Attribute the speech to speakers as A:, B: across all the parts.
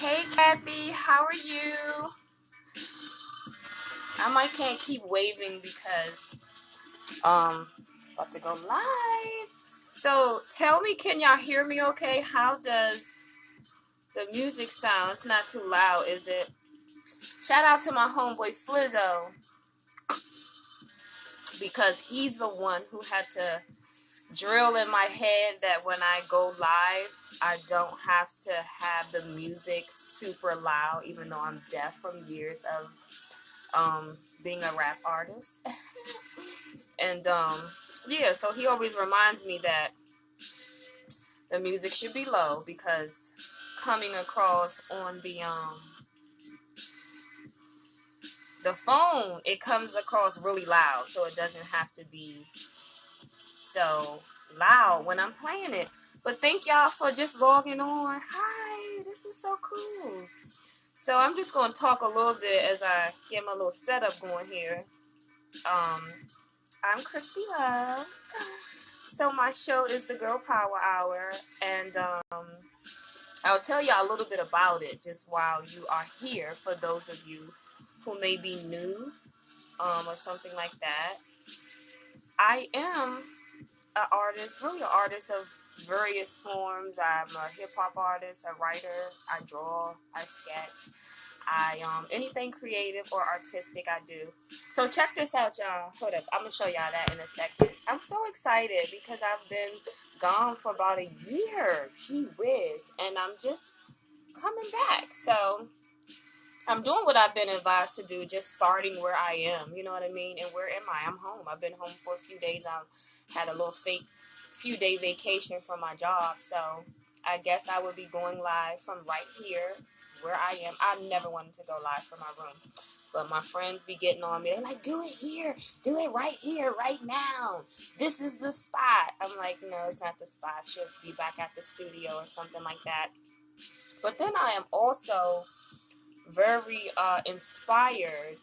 A: Hey Kathy, how are you? Can't keep waving because about to go live. So tell me, can y'all hear me okay? How does the music sound? It's not too loud, is it? Shout out to my homeboy Flizzo because he's the one who had to drill in my head that when I go live, I don't have to have the music super loud, even though I'm deaf from years of being a rap artist. And yeah, so he always reminds me that the music should be low because coming across on the phone, it comes across really loud, so it doesn't have to be so loud when I'm playing it. But thank y'all for just logging on. Hi, this is so cool. So I'm just going to talk a little bit as I get my little setup going here. I'm Christy Love. So my show is the Girl Power Hour, and I'll tell y'all a little bit about it just while you are here for those of you who may be new or something like that. I am an artist, really an artist of various forms. I'm a hip-hop artist, a writer, I draw, I sketch. Anything creative or artistic I do. So check this out, y'all. Hold up, I'm gonna show y'all that in a second. I'm so excited because I've been gone for about a year. Gee whiz. And I'm just coming back. So I'm doing what I've been advised to do, just starting where I am. You know what I mean? And where am I? I'm home. I've been home for a few days. I've had a little fake few day vacation from my job. So I guess I would be going live from right here where I am. I never wanted to go live from my room. But my friends be getting on me. They're like, do it here. Do it right here, right now. This is the spot. I'm like, no, it's not the spot. I should be back at the studio or something like that. But then I am also very inspired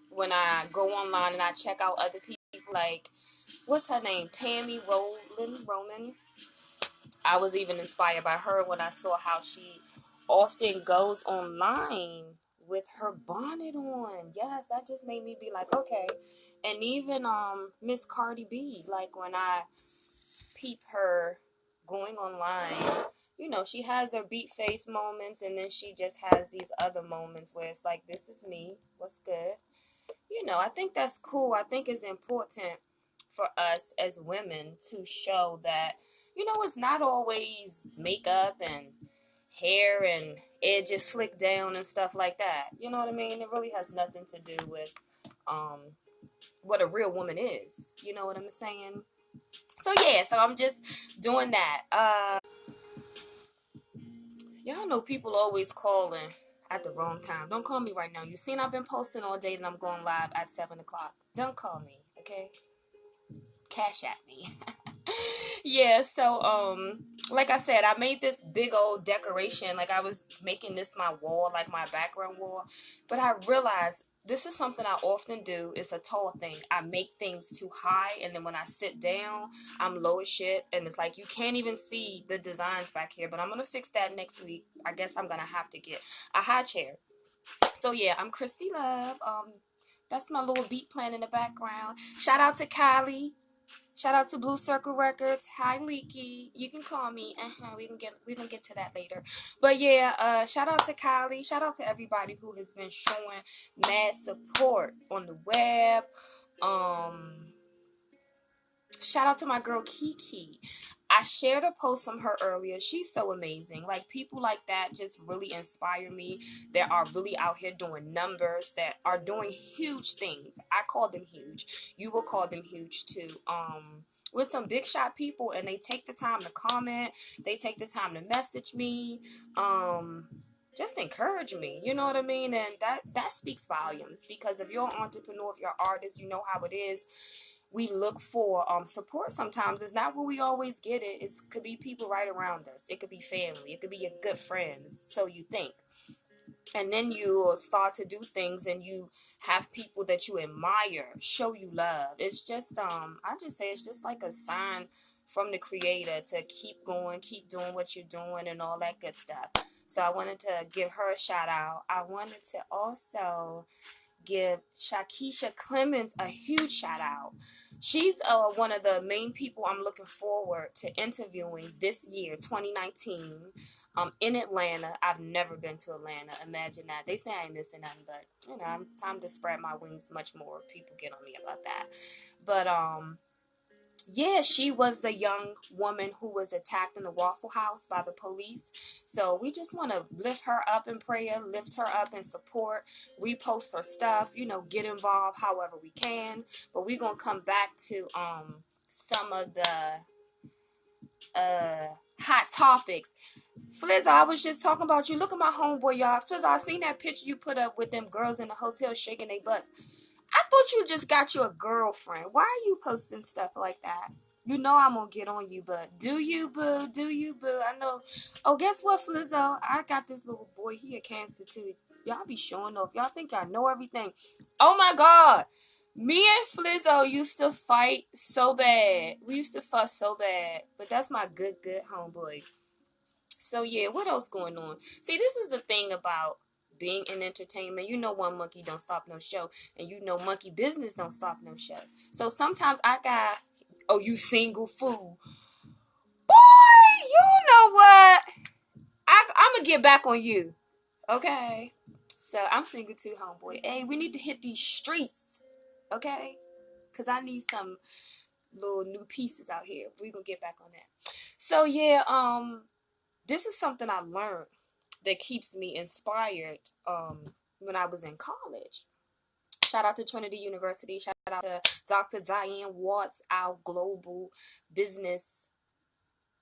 A: when I go online and I check out other people. Like, what's her name? Tammy Roman. I was even inspired by her when I saw how she often goes online with her bonnet on. Yes, that just made me be like, okay. And even Miss Cardi B, like when I peep her going online, you know, she has her beat face moments and then she just has these other moments where it's like, this is me, what's good? You know, I think that's cool. I think it's important for us as women to show that, you know, it's not always makeup and hair and edges slicked down and stuff like that. You know what I mean? It really has nothing to do with what a real woman is. You know what I'm saying? So yeah, so I'm just doing that. Y'all know people always calling at the wrong time. Don't call me right now. You seen I've been posting all day and I'm going live at 7 o'clock. Don't call me, okay? Cash at me. Yeah, so like I said, I made this big old decoration. Like I was making this my wall, like my background wall. But I realized this is something I often do. It's a tall thing. I make things too high, and then when I sit down, I'm low as shit, and it's like you can't even see the designs back here. But I'm gonna fix that next week. I guess I'm gonna have to get a high chair. So yeah, I'm Christy Love. That's my little beat playing in the background. Shout out to Kylie. Shout out to Blue Circle Records. Hi, Leaky. You can call me. We can get to that later. But yeah, shout out to Kylie. Shout out to everybody who has been showing mad support on the web. Shout out to my girl Kiki. I shared a post from her earlier. She's so amazing. Like, people like that just really inspire me. They are really out here doing numbers, that are doing huge things. I call them huge. You will call them huge too. With some big shot people, and they take the time to comment. They take the time to message me. Just encourage me. You know what I mean? And that speaks volumes, because if you're an entrepreneur, if you're an artist, you know how it is. We look for support sometimes. It's not where we always get it. It could be people right around us. It could be family. It could be your good friends. So you think. And then you start to do things and you have people that you admire show you love. It's just, I just say it's just like a sign from the creator to keep going, keep doing what you're doing and all that good stuff. So I wanted to give her a shout out. I wanted to also give Shakisha Clemens a huge shout out. She's one of the main people I'm looking forward to interviewing this year, 2019, in Atlanta. I've never been to Atlanta. Imagine that. They say I ain't missing nothing, but I'm time to spread my wings much more. People get on me about that. But yeah, she was the young woman who was attacked in the Waffle House by the police. So we just want to lift her up in prayer, lift her up in support, repost her stuff, get involved however we can. But we're going to come back to some of the hot topics. Flizzo, I was just talking about you. Look at my homeboy, y'all. Flizzo, I seen that picture you put up with them girls in the hotel shaking their butts. I thought you just got you a girlfriend. Why are you posting stuff like that? You know I'm gonna get on you, but do you, boo? Do you, boo? I know. Oh, guess what, Flizzo? I got this little boy. He a Cancer too. Y'all be showing off. Y'all think y'all know everything. Oh my God. Me and Flizzo used to fight so bad. We used to fuss so bad. But that's my good homeboy. So yeah, what else going on? See, this is the thing about being in entertainment. One monkey don't stop no show, and monkey business don't stop no show. So sometimes I got, oh, you single fool. Boy, you know what? I'm gonna get back on you. Okay? So I'm single too, homeboy. Hey, we need to hit these streets. Okay? Because I need some little new pieces out here. We're gonna get back on that. So yeah, this is something I learned that keeps me inspired when I was in college. Shout out to Trinity University. Shout out to Dr. Diane Watts, our global business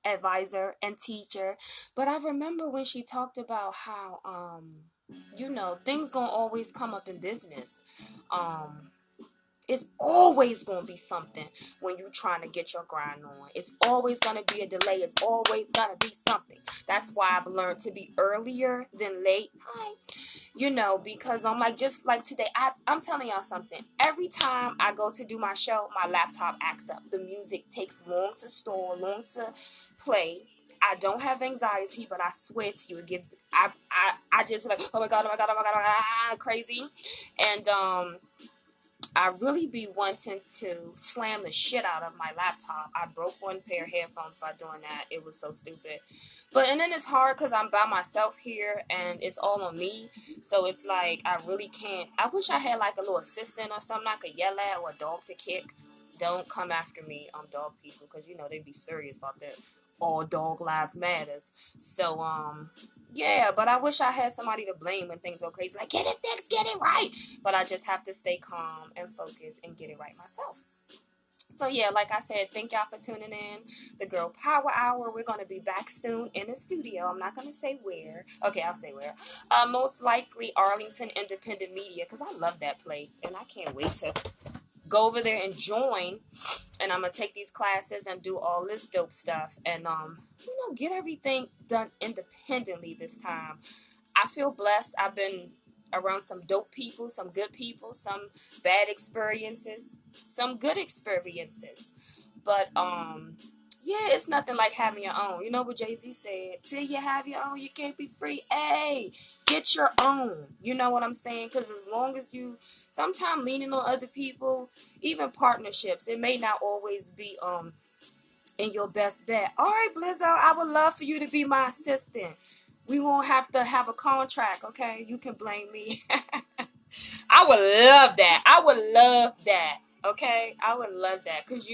A: advisor and teacher. But I remember when she talked about how, things gonna always come up in business. It's always going to be something when you're trying to get your grind on. It's always going to be a delay. It's always going to be something. That's why I've learned to be earlier than late. Because I'm just like today, I'm telling y'all something. Every time I go to do my show, my laptop acts up. The music takes long to store, long to play. I don't have anxiety, but I swear to you, it gives, I just like, oh my God, crazy. And, I really be wanting to slam the shit out of my laptop. I broke one pair of headphones by doing that. It was so stupid. And then it's hard because I'm by myself here and it's all on me. So it's like I really can't. I wish I had like a little assistant or something I could yell at or a dog to kick. Don't come after me, dog people, because they be serious about that. All dog lives matters. So yeah, but I wish I had somebody to blame when things go crazy. Like, get it fixed, get it right. But I just have to stay calm and focus and get it right myself. So yeah, like I said, thank y'all for tuning in. The Girl Power Hour. We're going to be back soon in the studio. I'm not going to say where. Okay, I'll say where. Most likely Arlington Independent Media, because I love that place. And I can't wait to go over there and join. And I'm going to take these classes and do all this dope stuff. And, get everything done independently this time. I feel blessed. I've been around some dope people, some good people, some bad experiences, some good experiences. But, yeah, it's nothing like having your own. You know what Jay-Z said? Till you have your own, you can't be free. Hey, get your own. You know what I'm saying? Because as long as you sometimes leaning on other people, even partnerships, it may not always be in your best bet. All right, Blizzo, I would love for you to be my assistant. We won't have to have a contract, okay? You can blame me. I would love that. I would love that, okay? I would love that because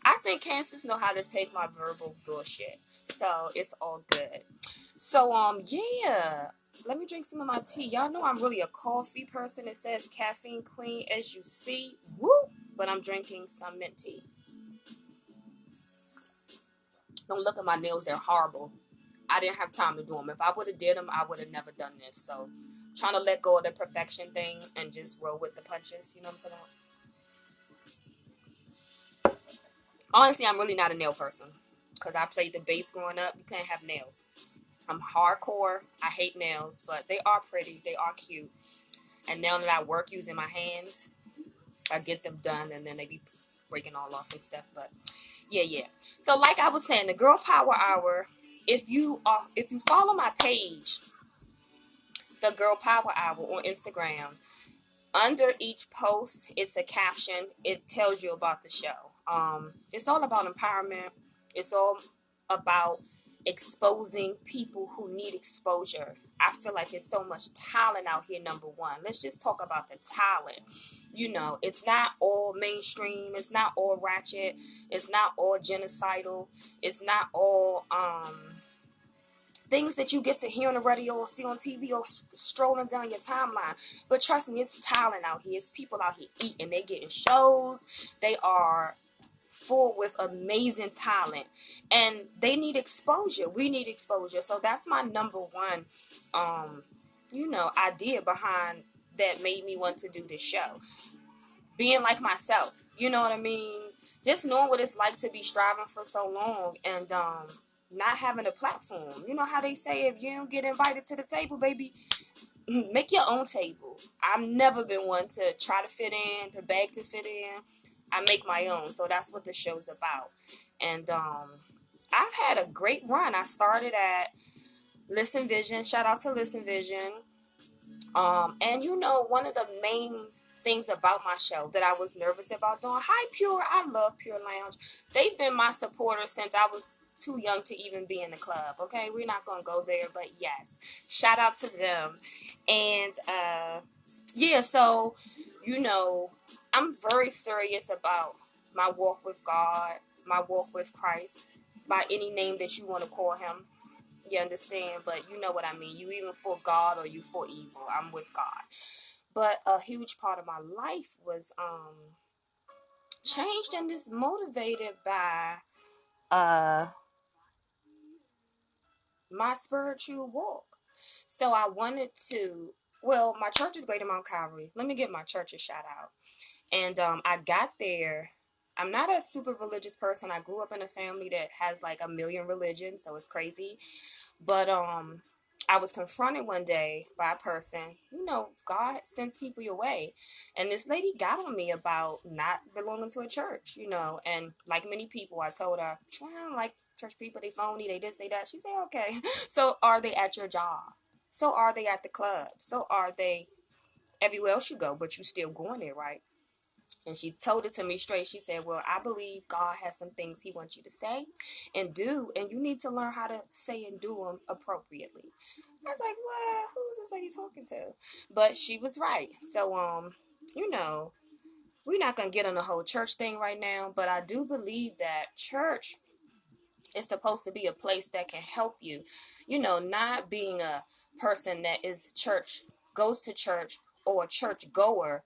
A: I think Cancers know how to take my verbal bullshit. So it's all good. So, yeah. Let me drink some of my tea. Y'all know I'm really a coffee person. It says caffeine queen, as you see. Woo! But I'm drinking some mint tea. Don't look at my nails. They're horrible. I didn't have time to do them. If I would have did them, I would have never done this. So, trying to let go of the perfection thing and just roll with the punches. You know what I'm saying? Honestly, I'm really not a nail person. Because I played the bass growing up. You can't have nails. I'm hardcore. I hate nails. But they are pretty. They are cute. And now that I work using my hands, I get them done. And then they be breaking all off and stuff. But, yeah. So, like I was saying, the Girl Power Hour if you follow my page, the Girl Power Hour on Instagram, under each post, it's a caption. It tells you about the show. It's all about empowerment. It's all about exposing people who need exposure. I feel like there's so much talent out here, number one. Let's just talk about the talent. You know, it's not all mainstream. It's not all ratchet. It's not all genocidal. It's not all things that you get to hear on the radio or see on TV or strolling down your timeline. But trust me, it's talent out here. It's people out here eating. They getting shows. They are full with amazing talent. And they need exposure. We need exposure. So that's my number one, idea behind that made me want to do this show. Being like myself. You know what I mean? Just knowing what it's like to be striving for so long and not having a platform. You know how they say, if you don't get invited to the table, baby, make your own table. I've never been one to try to fit in, to beg to fit in. I make my own. So that's what the show's about. And I've had a great run. I started at Listen Vision. Shout out to Listen Vision. And one of the main things about my show that I was nervous about doing. Hi, Pure. I love Pure Lounge. They've been my supporters since I was too young to even be in the club. Okay, we're not gonna go there, but yes, shout out to them. And so I'm very serious about my walk with God, my walk with Christ, by any name that you want to call him. You understand? But you know what I mean. You even for God or you for evil. I'm with God. But a huge part of my life was changed and is motivated by my spiritual walk. So I wanted to, my church is Greater Mount Calvary. Let me give my church a shout out. And I got there. I'm not a super religious person. I grew up in a family that has like a million religions, so it's crazy. But I was confronted one day by a person. God sends people your way. And this lady got on me about not belonging to a church, And like many people, I told her, I don't like church people. They phony, they this, they that. She said, okay. So are they at your job? So are they at the club? So are they everywhere else you go, but you still going there, right? And she told it to me straight. She said, well, I believe God has some things he wants you to say and do, and you need to learn how to say and do them appropriately. I was like, well, who is this lady talking to? But she was right. So, we're not going to get on the whole church thing right now, but I do believe that church is supposed to be a place that can help you, not being a person that is goes to church or a church goer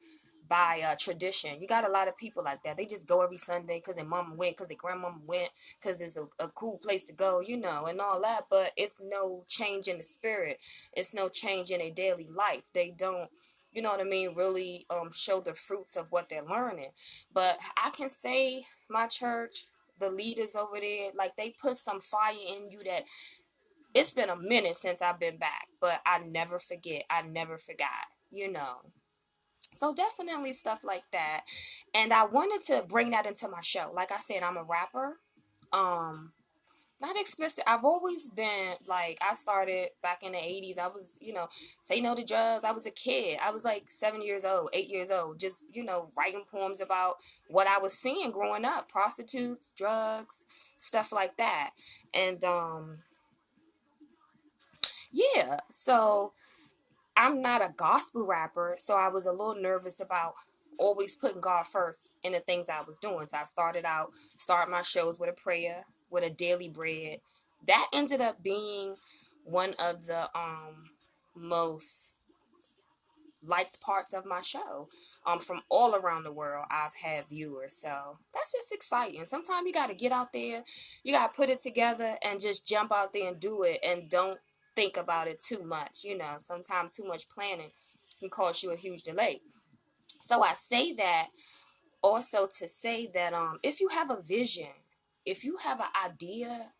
A: by tradition. You got a lot of people like that. They just go every Sunday because their mama went, because their grandmama went, because it's a cool place to go, and all that. But it's no change in the spirit. It's no change in their daily life. They don't, really show the fruits of what they're learning. But I can say my church, the leaders over there, like they put some fire in you that it's been a minute since I've been back. But I never forget. I never forgot. So definitely stuff like that. And I wanted to bring that into my show. Like I said, I'm a rapper. Not explicit. I've always been like, I started back in the 80s. I was, say no to drugs. I was a kid. I was like 7 years old, 8 years old, just, writing poems about what I was seeing growing up. Prostitutes, drugs, stuff like that. And so I'm not a gospel rapper, so I was a little nervous about always putting God first in the things I was doing. So I started my shows with a prayer, with a daily bread. That ended up being one of the most liked parts of my show. From all around the world, I've had viewers. So that's just exciting. Sometimes you got to get out there, you got to put it together and just jump out there and do it, and don't think about it too much. Sometimes too much planning can cause you a huge delay. So I say that also to say that if you have a vision, if you have an idea,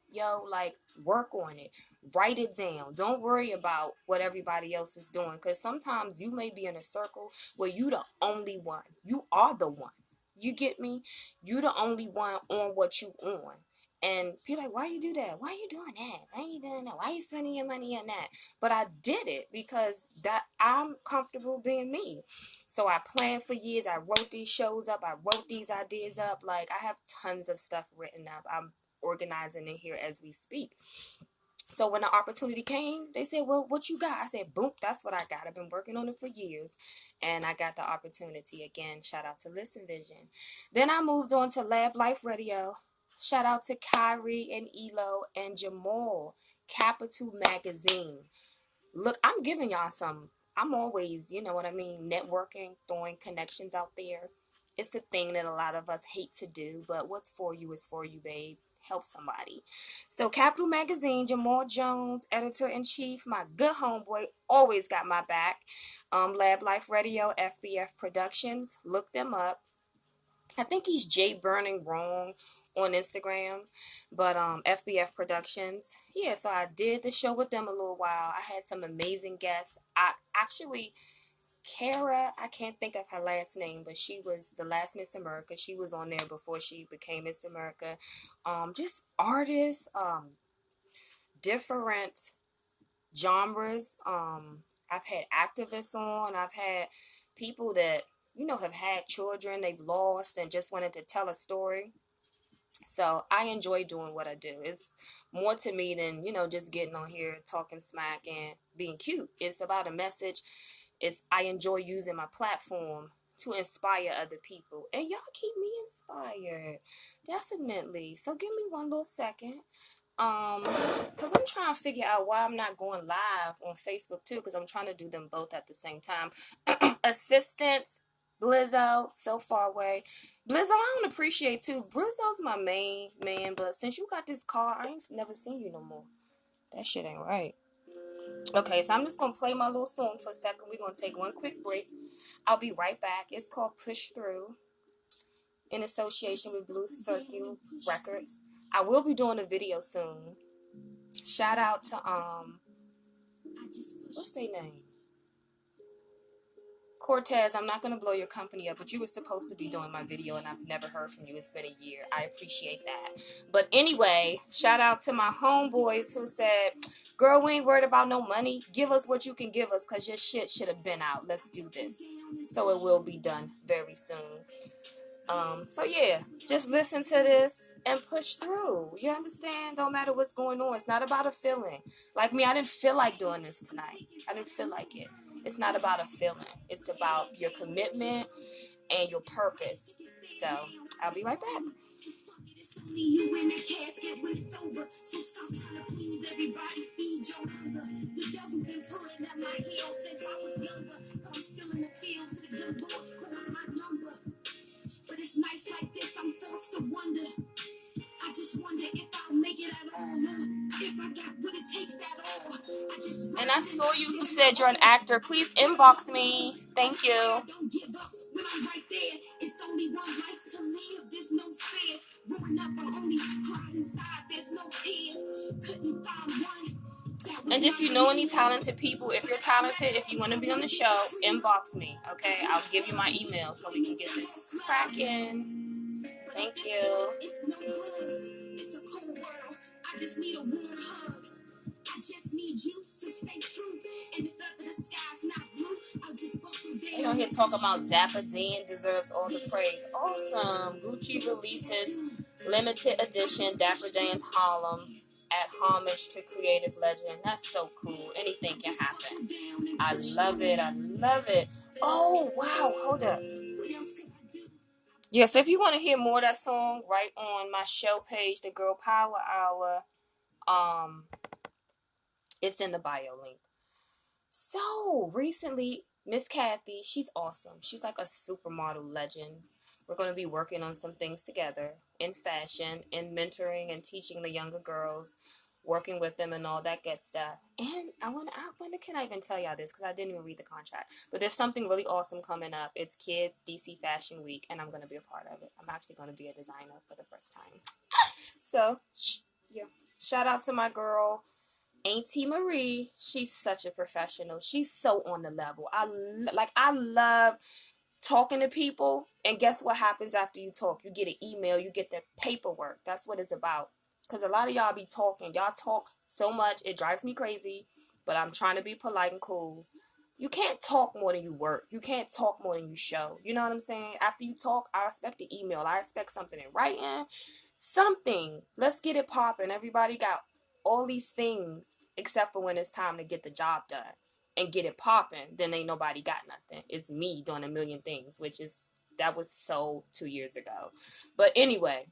A: like work on it, write it down. Don't worry about what everybody else is doing, because sometimes you may be in a circle where you the only one. You are the one. You get me? You the only one on what you on. And people are like, why you do that? Why you doing that? Why you doing that? Why you spending your money on that? But I did it because that I'm comfortable being me. So I planned for years. I wrote these shows up. I wrote these ideas up. Like, I have tons of stuff written up. I'm organizing it here as we speak. So when the opportunity came, they said, well, what you got? I said, boom, that's what I got. I've been working on it for years, and I got the opportunity. Again, shout out to Listen Vision. Then I moved on to Lab Life Radio. Shout out to Kyrie and Elo and Jamal, Capital Magazine. Look, I'm giving y'all some. I'm always, you know what I mean, networking, throwing connections out there. It's a thing that a lot of us hate to do, but what's for you is for you, babe. Help somebody. So, Capital Magazine, Jamal Jones, editor-in-chief, my good homeboy, always got my back. Lab Life Radio, FBF Productions. Look them up. I think he's Jay Burning Wrong on Instagram, but FBF Productions. Yeah, so I did the show with them a little while. I had some amazing guests. I actually, Kara, I can't think of her last name, but she was the last Miss America. She was on there before she became Miss America. Just artists, different genres. I've had activists on. I've had people that, you know, have had children they've lost and just wanted to tell a story. So I enjoy doing what I do. It's more to me than, you know, just getting on here talking smack and being cute. It's about a message. I enjoy using my platform to inspire other people. And y'all keep me inspired. Definitely. So give me one little second. Because I'm trying to figure out why I'm not going live on Facebook too, because I'm trying to do them both at the same time. Assistance, Blizzo, so far away. Blizzo, I don't appreciate too. Blizzo's my main man, but since you got this car, I ain't never seen you no more. That shit ain't right. Okay, so I'm just gonna play my little song for a second. We're gonna take one quick break. I'll be right back. It's called Push Through in association with Blue Circle Records. I will be doing a video soon. Shout out to what's their name? Cortez. I'm not gonna blow your company up, but you were supposed to be doing my video and I've never heard from you. It's been a year. I appreciate that. But anyway, shout out to my homeboys who said, girl, we ain't worried about no money. Give us what you can give us because your shit should have been out. Let's do this. So it will be done very soon. So yeah, just listen to this and push through. You understand? Don't matter what's going on. It's not about a feeling. Like me, I didn't feel like doing this tonight. I didn't feel like it. It's not about a feeling. It's about your commitment and your purpose. So I'll be right back. You in a casket when it's over. So stop trying to please everybody. Feed your hunger. The devil been pulling at my heels since I was younger. I'm still in the field to the good Lord. Calling my number. But it's nights like this, I'm forced to wonder. I just wonder if I'll make it at all, if I got what it takes at all. And I saw you who said you're an actor. Please inbox me. Thank you. Don't give up when I'm right there. It's only one life to live. There's no spare. Growing up, I only cried inside. There's no tears. Couldn't find one. And if you know any talented people, if you're talented, if you want to be on the show, inbox me, okay? I'll give you my email so we can get this cracking. Thank you. It's no buzz. It's a cold world. I just need a warm hug. I just need you to stay true. And if ever the sky's not blue, I'll just buckle down. You know, here talking about Dapper Dan deserves all the praise. Awesome. Gucci releases limited edition Dapper Dan's Harlem at homage to creative legend. That's so cool. Anything can happen. I love it. I love it. Oh, wow. Hold up. Yes, if you want to hear more of that song, right on my show page, the Girl Power Hour, it's in the bio link. So, recently, Miss Kathy, she's awesome. She's like a supermodel legend. We're going to be working on some things together in fashion, in mentoring and teaching the younger girls, working with them and all that good stuff. And when can I even tell y'all this? Because I didn't even read the contract. But there's something really awesome coming up. It's Kids DC Fashion Week, and I'm going to be a part of it. I'm actually going to be a designer for the first time. So, yeah. Shout out to my girl, Auntie Marie. She's such a professional. She's so on the level. I love talking to people, and guess what happens after you talk? You get an email, you get their paperwork. That's what it's about. because a lot of y'all be talking. Y'all talk so much, it drives me crazy, but I'm trying to be polite and cool. You can't talk more than you work. You can't talk more than you show. You know what I'm saying? After you talk, I expect the email. I expect something in writing. Something. Let's get it popping. Everybody got all these things except for when it's time to get the job done and get it popping. Then ain't nobody got nothing. It's me doing a million things, that was so 2 years ago. But anyway,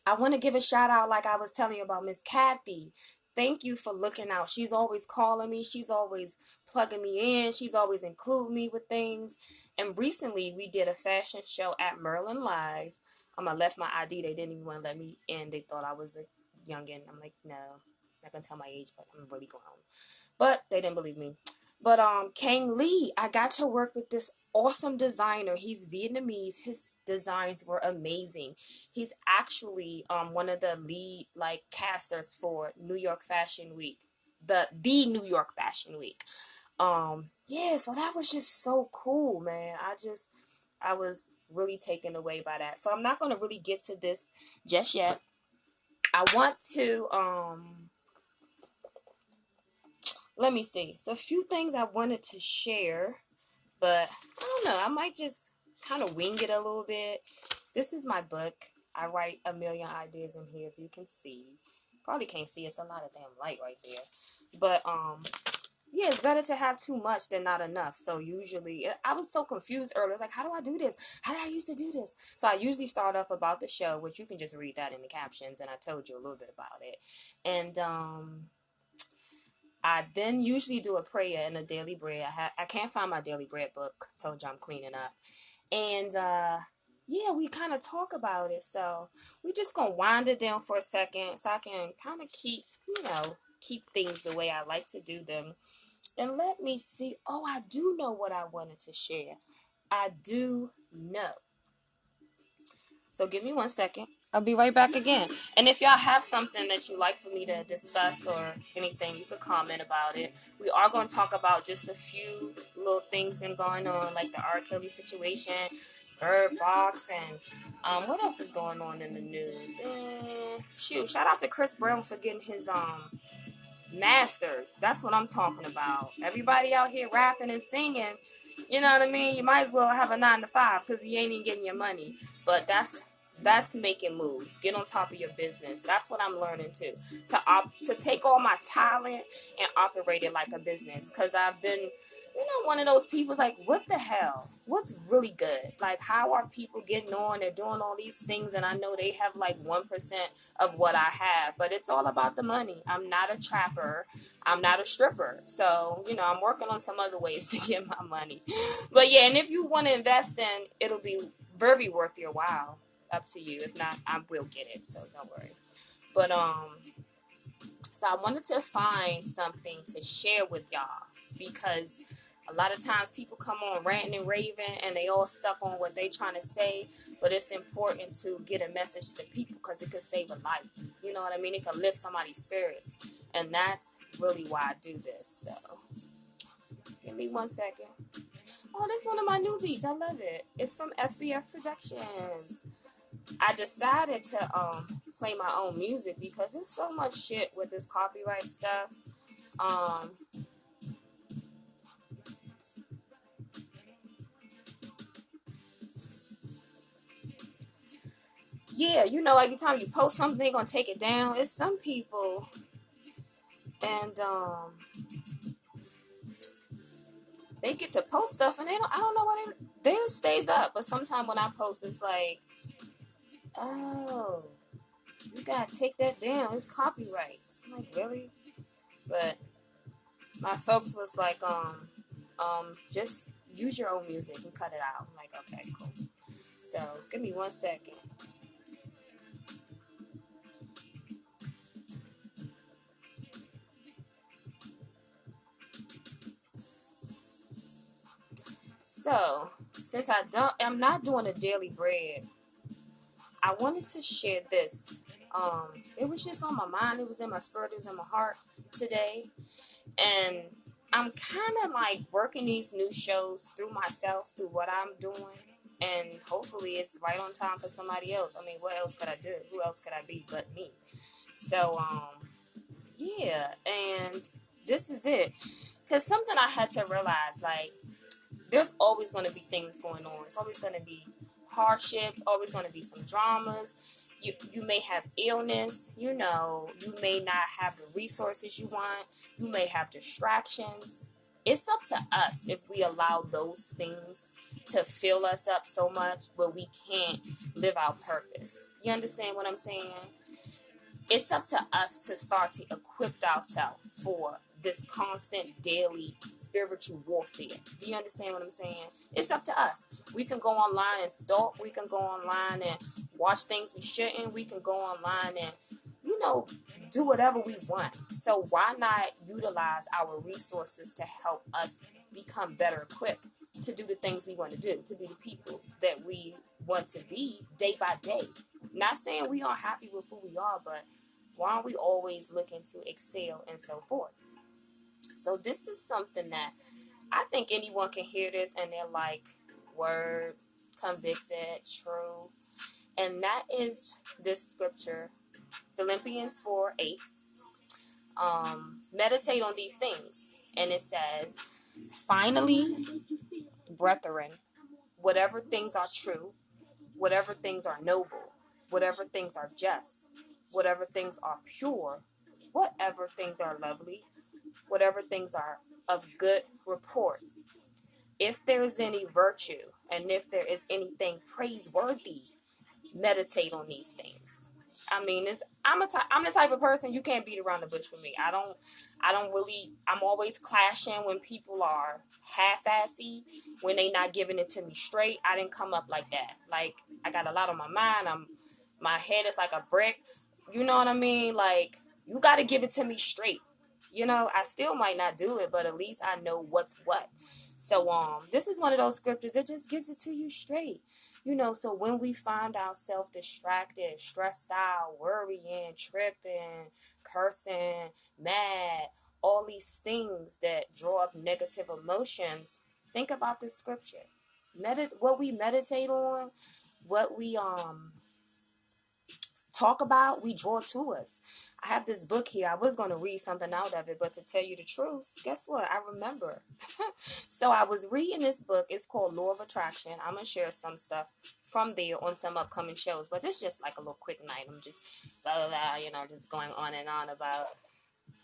A: I want to give a shout out like I was telling you about Miss Kathy. Thank you for looking out. She's always calling me. She's always plugging me in. She's always including me with things. And recently we did a fashion show at Merlin Live. I left my ID. They didn't even want to let me in. They thought I was a youngin. I'm like, no, I'm not going to tell my age, but I'm really grown. But they didn't believe me. But Kang Lee, I got to work with this awesome designer. He's Vietnamese. His designs were amazing. He's actually one of the lead casters for New York Fashion Week, the New York Fashion Week. Yeah, so that was just so cool, man. I was really taken away by that. So I'm not gonna really get to this just yet. I want to let me see. So a few things I wanted to share, but I don't know. I might just kind of wing it a little bit. This is my book. I write a million ideas in here, if you can see. Probably can't see. It's a lot of damn light right there. But yeah, it's better to have too much than not enough. So usually, I was so confused earlier. I was like, how do I do this? How did I used to do this? So I usually start off about the show, which you can just read that in the captions, and I told you a little bit about it. And I then usually do a prayer and a daily bread. I can't find my daily bread book. Told you I'm cleaning up. And yeah, we kind of talk about it. So we just gonna wind it down for a second so I can kind of keep things the way I like to do them. And let me see. Oh, I do know what I wanted to share. I do know. So give me 1 second. I'll be right back again. And if y'all have something that you'd like for me to discuss or anything, you could comment about it. We are going to talk about just a few little things been going on, like the R. Kelly situation, Bird Box, and what else is going on in the news? Shout out to Chris Brown for getting his masters. That's what I'm talking about. Everybody out here rapping and singing, you know what I mean? You might as well have a 9 to 5 because you ain't even getting your money. But that's making moves. Get on top of your business. That's what I'm learning too. To take all my talent and operate it like a business. Because I've been, one of those people's like, what the hell? What's really good? Like, how are people getting on? They're doing all these things, and I know they have like 1% of what I have, but it's all about the money. I'm not a trapper. I'm not a stripper. So, I'm working on some other ways to get my money. But yeah, and if you want to invest, then it'll be very worth your while. Up to you. If not, I will get it, so don't worry. But so I wanted to find something to share with y'all, because a lot of times people come on ranting and raving and they all stuck on what they trying to say, but it's important to get a message to the people because it could save a life. You know what I mean? It could lift somebody's spirits, and that's really why I do this. So give me 1 second. Oh, this is one of my new beats. I love it. It's from FBF Productions. I decided to play my own music because there's so much shit with this copyright stuff. Yeah, every time you post something, they're gonna take it down. It's some people, and they get to post stuff, and I don't know why theirs stays up. But sometimes when I post, it's like, oh, you gotta take that down. It's copyrights. I'm like, really? But my folks was like, just use your own music and cut it out. I'm like, okay, cool. So give me 1 second. So since I'm not doing a daily bread, I wanted to share this. It was just on my mind. It was in my spirit. It was in my heart today, and I'm kind of like working these new shows through myself, through what I'm doing, and hopefully it's right on time for somebody else. I mean, what else could I do? Who else could I be but me? So, yeah, and this is it. Because something I had to realize, like, there's always going to be things going on. It's always going to be hardships, always going to be some dramas. You may have illness, you may not have the resources you want, you may have distractions. It's up to us if we allow those things to fill us up so much where we can't live our purpose. You understand what I'm saying? It's up to us to start to equip ourselves for this constant daily spiritual warfare. Do you understand what I'm saying? It's up to us. We can go online and stalk. We can go online and watch things we shouldn't. We can go online and, do whatever we want. So why not utilize our resources to help us become better equipped to do the things we want to do, to be the people that we want to be day by day? Not saying we aren't happy with who we are, but why aren't we always looking to excel and so forth? So this is something that I think anyone can hear this and they're like, word, convicted, true. And that is this scripture, Philippians 4:8. Meditate on these things. And it says, finally, brethren, whatever things are true, whatever things are noble, whatever things are just, whatever things are pure, whatever things are lovely, whatever things are of good report, if there is any virtue and if there is anything praiseworthy, meditate on these things. I mean, I'm the type of person you can't beat around the bush for me. I'm always clashing when people are half-assy, when they not giving it to me straight. I didn't come up like that. Like, I got a lot on my mind. My head is like a brick. You know what I mean? Like, you got to give it to me straight. I still might not do it, but at least I know what's what. So, this is one of those scriptures that just gives it to you straight. So when we find ourselves distracted, stressed out, worrying, tripping, cursing, mad, all these things that draw up negative emotions, think about this scripture. What we meditate on, what we talk about, we draw to us. I have this book here. I was going to read something out of it, but to tell you the truth, guess what? I remember. So I was reading this book. It's called Law of Attraction. I'm going to share some stuff from there on some upcoming shows, but this is just like a little quick night. I'm just, just going on and on about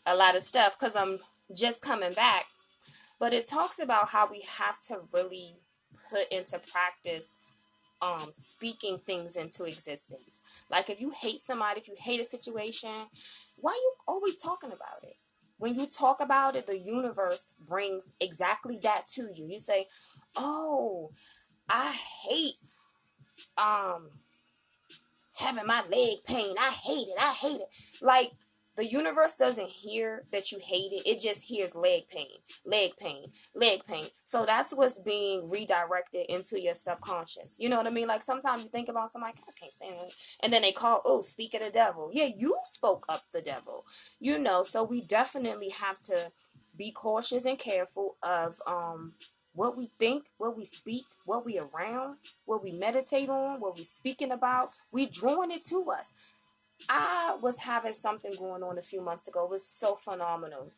A: a lot of stuff because I'm just coming back. But it talks about how we have to really put into practice speaking things into existence. Like if you hate somebody, if you hate a situation, why are you always talking about it? When you talk about it, the universe brings exactly that to you. You say, oh, I hate having my leg pain. I hate it. Like, the universe doesn't hear that you hate it. It just hears leg pain. So that's what's being redirected into your subconscious. You know what I mean? Like sometimes you think about somebody, I can't stand it. And then they call, oh, speak of the devil. Yeah, you spoke up the devil. So we definitely have to be cautious and careful of what we think, what we speak, what we around, what we meditate on, what we speaking about. We drawing it to us. I was having something going on a few months ago. It was so phenomenal.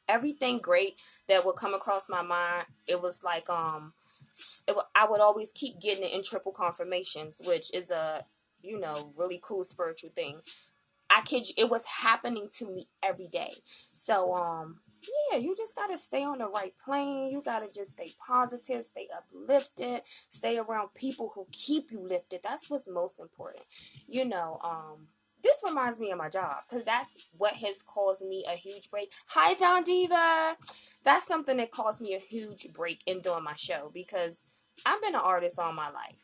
A: Everything great that would come across my mind, it was like I would always keep getting it in triple confirmations, which is a really cool spiritual thing. I kid you, it was happening to me every day. So yeah, you just gotta stay on the right plane. You gotta just stay positive, stay uplifted, stay around people who keep you lifted. That's what's most important. This reminds me of my job because that's what has caused me a huge break. Hi, Don Diva. That's something that caused me a huge break in doing my show because I've been an artist all my life.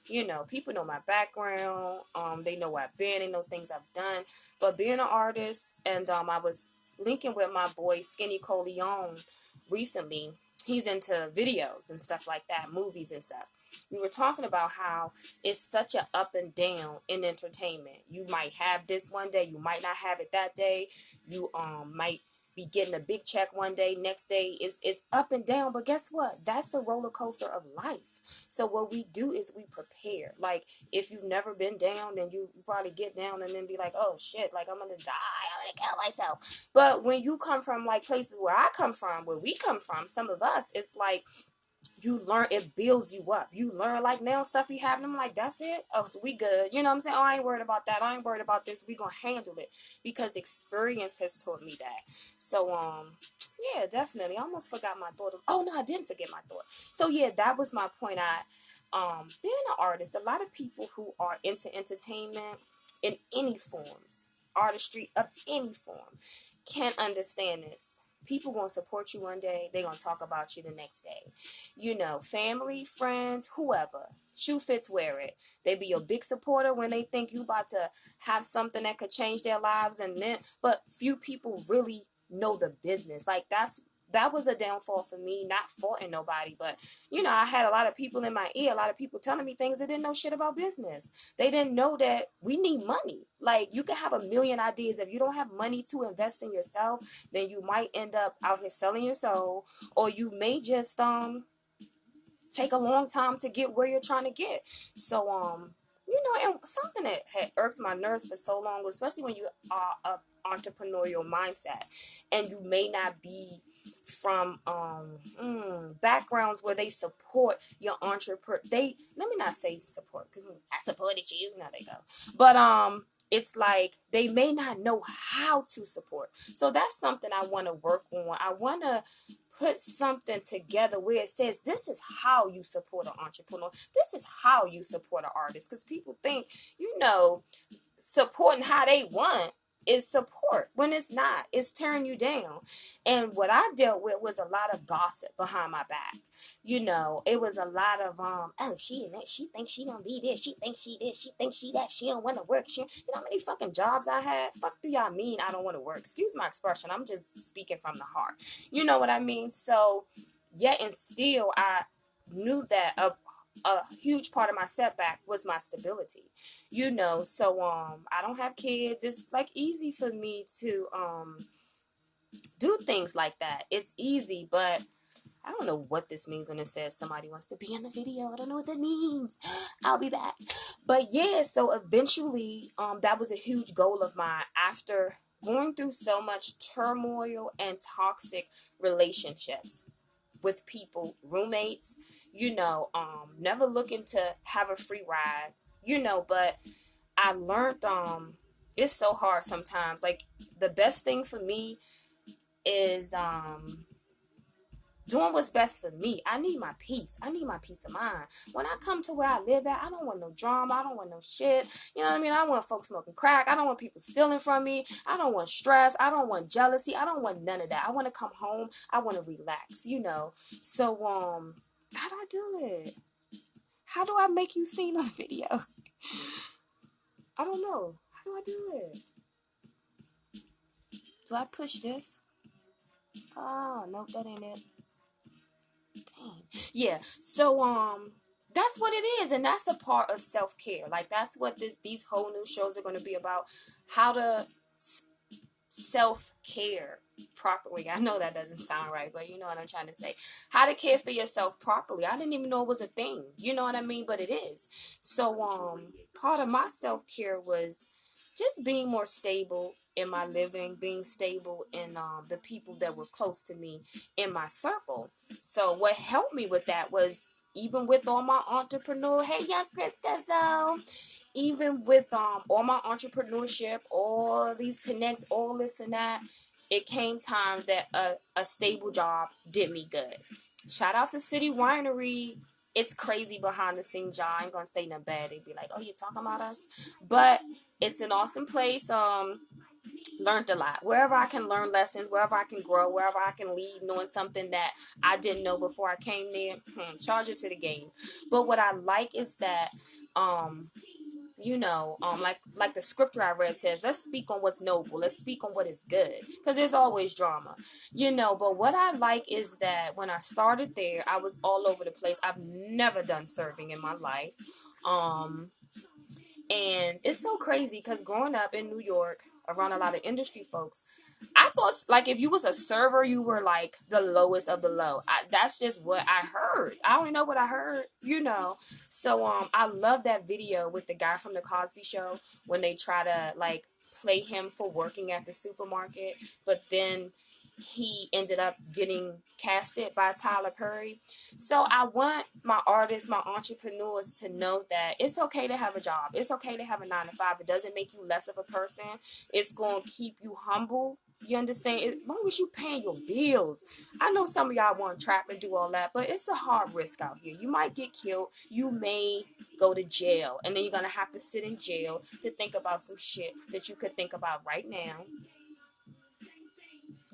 A: People know my background. They know where I've been. They know things I've done. But being an artist, and I was linking with my boy Skinny Coleon recently. He's into videos and stuff like that, movies and stuff. We were talking about how it's such an up and down in entertainment. You might have this one day, you might not have it that day. You might be getting a big check one day, next day it's up and down. But guess what? That's the roller coaster of life. So what we do is we prepare. Like, if you've never been down, then you probably get down and then be like, oh shit, like I'm gonna die, I'm gonna kill myself. But when you come from like places where I come from, where we come from, some of us, it's like you learn, it builds you up. You learn, like, now stuff be happening. I'm like, that's it? Oh, we good. You know what I'm saying? Oh, I ain't worried about that. I ain't worried about this. We gonna handle it because experience has taught me that. So, yeah, definitely. I almost forgot my thought. Oh, no, I didn't forget my thought. So, yeah, that was my point. Being an artist, a lot of people who are into entertainment in any forms, artistry of any form, can't understand this. People gonna support you one day, they gonna talk about you the next day. You know, family, friends, whoever. Shoe fits, wear it. They be your big supporter when they think you about to have something that could change their lives, and then, but few people really know the business. Like, that was a downfall for me, not faulting nobody, but you know, I had a lot of people in my ear, a lot of people telling me things that didn't know shit about business. They didn't know that we need money. Like, you can have a million ideas. If you don't have money to invest in yourself, then you might end up out here selling your soul, or you may just take a long time to get where you're trying to get. So you know, and something that had irked my nerves for so long, especially when you are of entrepreneurial mindset and you may not be from backgrounds where they support your entrepreneur. They, let me not say support, because I supported you, no they go, but it's like they may not know how to support. So that's something I want to work on. I want to put something together where it says, this is how you support an entrepreneur, this is how you support an artist. Because people think, you know, supporting how they want is support, when it's not. It's tearing you down. And what I dealt with was a lot of gossip behind my back. You know, it was a lot of oh, she thinks she gonna be this, she thinks she this, she thinks she that, she don't want to work. You know how many fucking jobs I had? Fuck do y'all mean I don't want to work? Excuse my expression, I'm just speaking from the heart. You know what I mean? So yet and still I knew that a huge part of my setback was my stability. You know, so I don't have kids. It's like easy for me to do things like that. It's easy, but I don't know what this means when it says somebody wants to be in the video. I don't know what that means. I'll be back. But yeah, so eventually that was a huge goal of mine after going through so much turmoil and toxic relationships with people, roommates, you know, never looking to have a free ride, you know, but I learned it's so hard sometimes. Like, the best thing for me is doing what's best for me. I need my peace. I need my peace of mind. When I come to where I live at, I don't want no drama. I don't want no shit. You know what I mean? I don't want folks smoking crack. I don't want people stealing from me. I don't want stress. I don't want jealousy. I don't want none of that. I want to come home. I want to relax, you know. So, how do I do it? How do I make you see on the video? I don't know. How do I do it? Do I push this? Oh, no, that ain't it. Dang. Yeah. So that's what it is, and that's a part of self-care. Like, that's what these whole new shows are going to be about, how to self-care properly. I know that doesn't sound right, but you know what I'm trying to say. How to care for yourself properly. I didn't even know it was a thing. You know what I mean? But it is. So part of my self-care was just being more stable in my living, being stable in the people that were close to me in my circle. So what helped me with that was, even with all my entrepreneur, hey, yes, Krista, even with all my entrepreneurship, all these connects, all this and that, it came time that a stable job did me good. Shout out to City Winery. It's crazy behind the scenes, y'all. I ain't gonna say nothing bad. They'd be like, oh, you talking about us? But it's an awesome place. Learned a lot. Wherever I can learn lessons, wherever I can grow, wherever I can leave knowing something that I didn't know before I came there, charge it to the game. But what I like is that you know, like the scripture I read says, let's speak on what's noble, let's speak on what is good, because there's always drama, you know. But what I like is that when I started there, I was all over the place. I've never done serving in my life, and it's so crazy because growing up in New York, around a lot of industry folks, I thought like if you was a server, you were like the lowest of the low. That's just what I heard. I don't know what I heard, you know. So I love that video with the guy from the Cosby Show when they try to like play him for working at the supermarket, but then he ended up getting casted by Tyler Perry. So I want my artists, my entrepreneurs to know that it's okay to have a job. It's okay to have a 9 to 5. It doesn't make you less of a person. It's going to keep you humble. You understand? As long as you paying your bills. I know some of y'all want to trap and do all that, but it's a hard risk out here. You might get killed. You may go to jail. And then you're going to have to sit in jail to think about some shit that you could think about right now.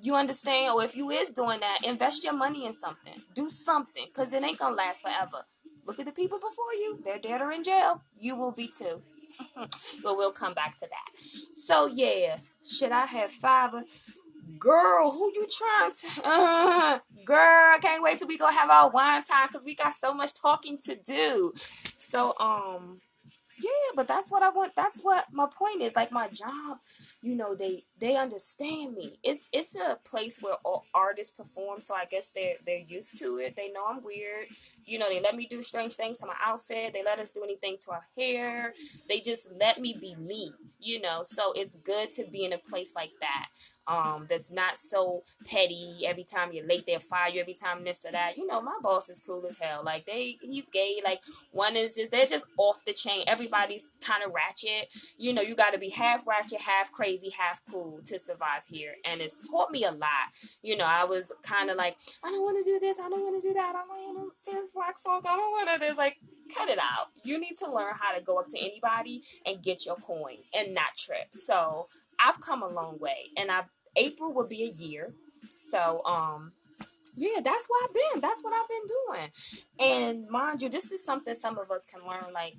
A: You understand? Or if you is doing that, invest your money in something. Do something, because it ain't going to last forever. Look at the people before you. They're dead or in jail. You will be too. But we'll come back to that. So, yeah. Should I have 5? Girl, who you trying to? Girl, I can't wait till we go have our wine time because we got so much talking to do. So, yeah, but that's what I want. That's what my point is. Like my job, you know, they understand me. It's a place where all artists perform, so I guess they're used to it. They know I'm weird. You know, they let me do strange things to my outfit. They let us do anything to our hair. They just let me be me. You know, so it's good to be in a place like that. That's not so petty. Every time you're late, they'll fire you. Every time this or that. You know, my boss is cool as hell. Like he's gay. Like one is they're just off the chain. Everybody's kind of ratchet. You know, you got to be half ratchet, half crazy, half cool to survive here. And it's taught me a lot. You know, I was kind of like, I don't want to do this. I don't want to do that. I don't want to serve black folk. I don't want to do like. Cut it out. You need to learn how to go up to anybody and get your coin and not trip. So I've come a long way, and April will be a year. So yeah, that's what I've been. That's what I've been doing. And mind you, this is something some of us can learn. Like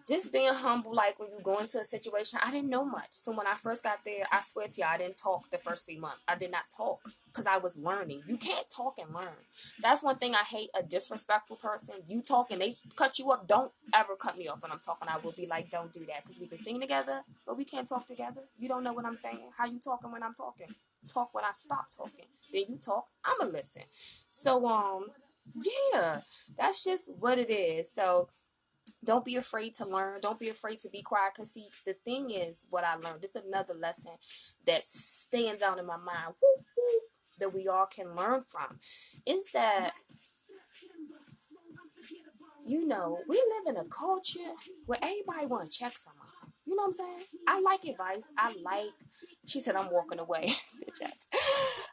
A: just being humble, like when you go into a situation, I didn't know much. So when I first got there, I swear to you, I didn't talk the first 3 months. I did not talk because I was learning. You can't talk and learn. That's one thing I hate, a disrespectful person. You talk and they cut you up. Don't ever cut me off when I'm talking. I will be like, don't do that because we can sing together, but we can't talk together. You don't know what I'm saying. How you talking when I'm talking? Talk when I stop talking. Then you talk, I'ma listen. So yeah, that's just what it is. So don't be afraid to learn. Don't be afraid to be quiet. Because, see, the thing is, what I learned, this is another lesson that stands out in my mind, that we all can learn from, is that, you know, we live in a culture where everybody want to check someone. You know what I'm saying? I like advice. She said I'm walking away.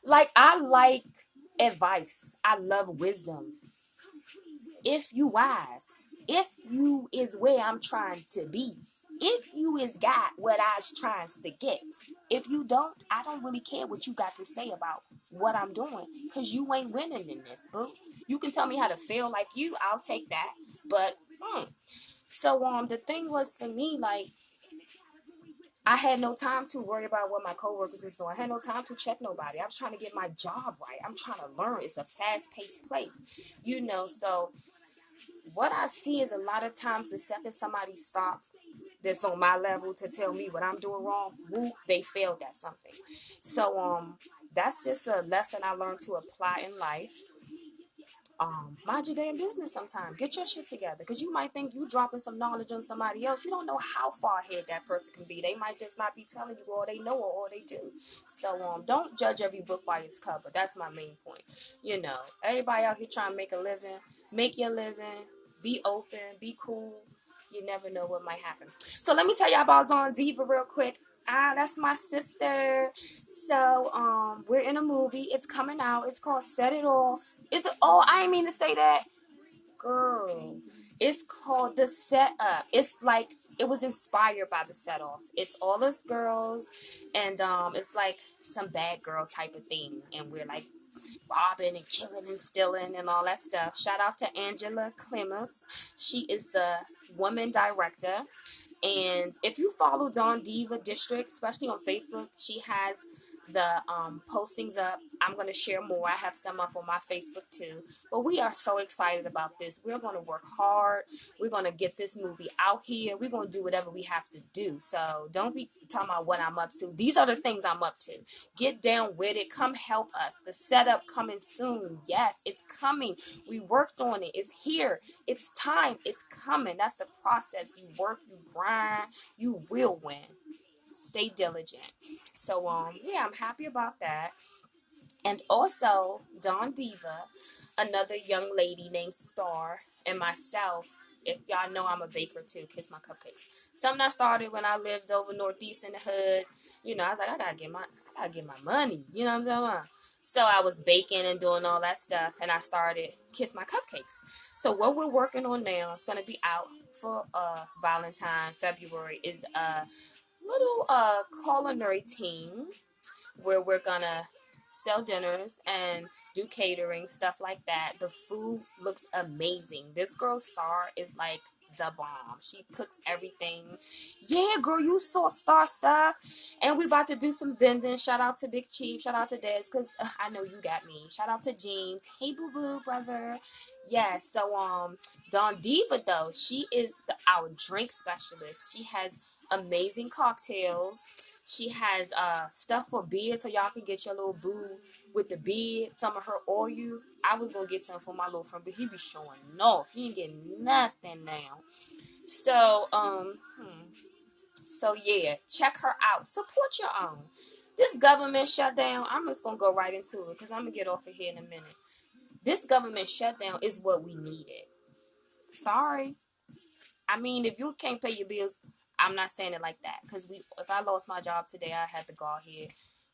A: Like, I like advice. I love wisdom. If you wise, if you is where I'm trying to be, if you is got what I was trying to get, if you don't, I don't really care what you got to say about what I'm doing, because you ain't winning in this, boo. You can tell me how to feel like you, I'll take that, but so the thing was for me, like, I had no time to worry about what my coworkers was doing. I had no time to check nobody. I was trying to get my job right. I'm trying to learn. It's a fast-paced place, you know. So what I see is a lot of times the second somebody stops that's on my level to tell me what I'm doing wrong, they failed at something. So that's just a lesson I learned to apply in life. Mind your damn business sometimes. Get your shit together. Because you might think you dropping some knowledge on somebody else. You don't know how far ahead that person can be. They might just not be telling you all they know or all they do. So don't judge every book by its cover. That's my main point. You know, everybody out here trying to make a living. Make your living. Be open. Be cool. You never know what might happen. So let me tell y'all about Dawn Diva real quick. That's my sister. So we're in a movie. It's coming out. It's called Set It Off. Is it? Oh, I didn't mean to say that, girl. It's called The Set Up. It's like it was inspired by The Set Off. It's all us girls, and it's like some bad girl type of thing, and we're like robbing and killing and stealing and all that stuff. Shout out to Angela Clemens. She is the woman director. And if you follow Dawn Diva District, especially on Facebook, she has the postings up. I'm going to share more. I have some up on my Facebook too. But we are so excited about this. We're going to work hard. We're going to get this movie out here. We're going to do whatever we have to do. So don't be talking about what I'm up to. These are the things I'm up to. Get down with it. Come help us. The setup coming soon. Yes, it's coming. We worked on it. It's here. It's time. It's coming. That's the process. You work, you grind, you will win. Stay diligent. So yeah, I'm happy about that. And also Dawn Diva, another young lady named Star, and myself. If y'all know, I'm a baker too. Kiss My Cupcakes. Something I started when I lived over northeast in the hood. You know, I was like, I gotta get my money. You know what I'm talking about? So I was baking and doing all that stuff, and I started Kiss My Cupcakes. So what we're working on now, it's gonna be out for Valentine, February, is a little culinary team where we're gonna sell dinners and do catering, stuff like that. The food looks amazing. This girl's Star is like the bomb. She cooks everything. Yeah, girl, you saw Star stuff. And we about to do some vending. Shout out to Big Chief. Shout out to Des, because I know you got me. Shout out to James. Hey, boo-boo, brother. Yeah, so Dawn Diva, though, she is our drink specialist. She has amazing cocktails. She has stuff for beer, so y'all can get your little boo with the beard. Some of her oil. I was gonna get some for my little friend, but he be showing off. He ain't getting nothing now. So so yeah, check her out. Support your own. This government shutdown, I'm just gonna go right into it because I'm gonna get off of here in a minute. This government shutdown is what we needed. Sorry. I mean, if you can't pay your bills, I'm not saying it like that. Because if I lost my job today, I had to go out here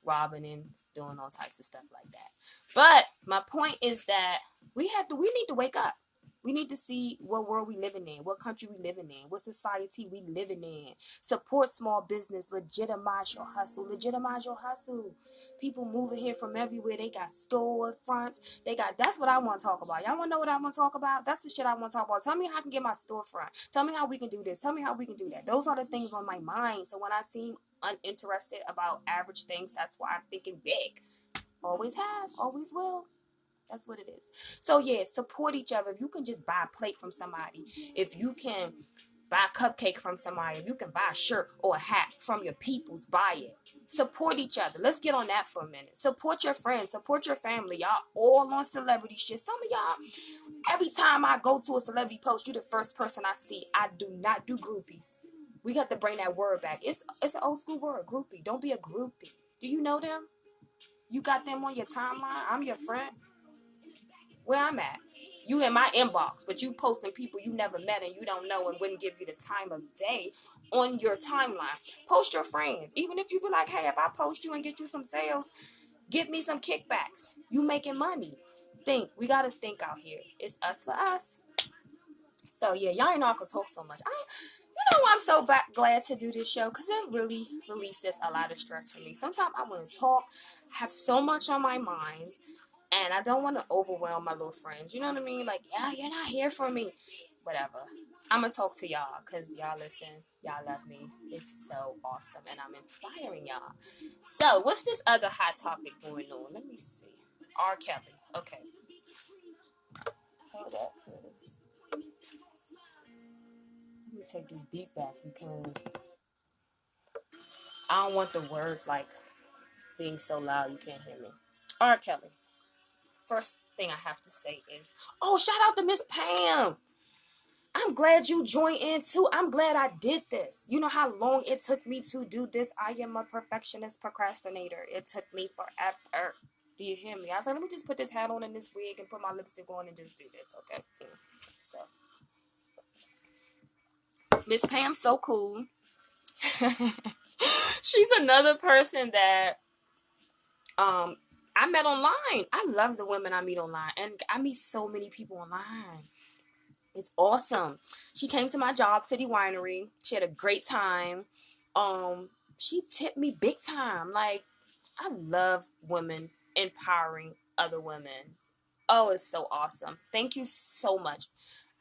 A: robbing and doing all types of stuff like that. But my point is that we need to wake up. We need to see what world we living in, what country we living in, what society we living in. Support small business, legitimize your hustle, legitimize your hustle. People moving here from everywhere. They got stores, fronts. That's what I want to talk about. Y'all want to know what I want to talk about? That's the shit I want to talk about. Tell me how I can get my storefront. Tell me how we can do this. Tell me how we can do that. Those are the things on my mind. So when I seem uninterested about average things, that's why I'm thinking big. Always have, always will. That's what it is. So yeah, support each other. If you can just buy a plate from somebody, if you can buy a cupcake from somebody, if you can buy a shirt or a hat from your peoples, buy it. Support each other. Let's get on that for a minute. Support your friends, support your family. Y'all all on celebrity shit. Some of y'all, every time I go to a celebrity post, you the first person I see. I do not do groupies. We got to bring that word back. It's an old school word, groupie. Don't be a groupie. Do you know them? You got them on your timeline? I'm your friend. Where I'm at. You in my inbox, but you posting people you never met and you don't know and wouldn't give you the time of day on your timeline. Post your friends. Even if you be like, hey, if I post you and get you some sales, give me some kickbacks. You making money. We got to think out here. It's us for us. So yeah, y'all ain't know I could talk so much. I'm so glad to do this show because it really releases a lot of stress for me. Sometimes I want to talk, have so much on my mind, and I don't want to overwhelm my little friends. You know what I mean? Like, yeah, you're not here for me. Whatever. I'm going to talk to y'all because y'all listen. Y'all love me. It's so awesome, and I'm inspiring y'all. So, what's this other hot topic going on? Let me see. R. Kelly. Okay. Hold up. Let me take this beat back because I don't want the words like being so loud you can't hear me. R. Kelly. First thing I have to say is, oh, shout out to Miss Pam. I'm glad you joined in too. I'm glad I did this. You know how long it took me to do this? I am a perfectionist procrastinator. It took me forever. Do you hear me? I was like, let me just put this hat on and this wig and put my lipstick on and just do this, okay? So, Miss Pam's so cool. She's another person that I met online. I love the women I meet online, and I meet so many people online. It's awesome. She came to my Job City Winery. She had a great time. She tipped me big time. Like, I love women empowering other women. Oh, it's so awesome. Thank you so much.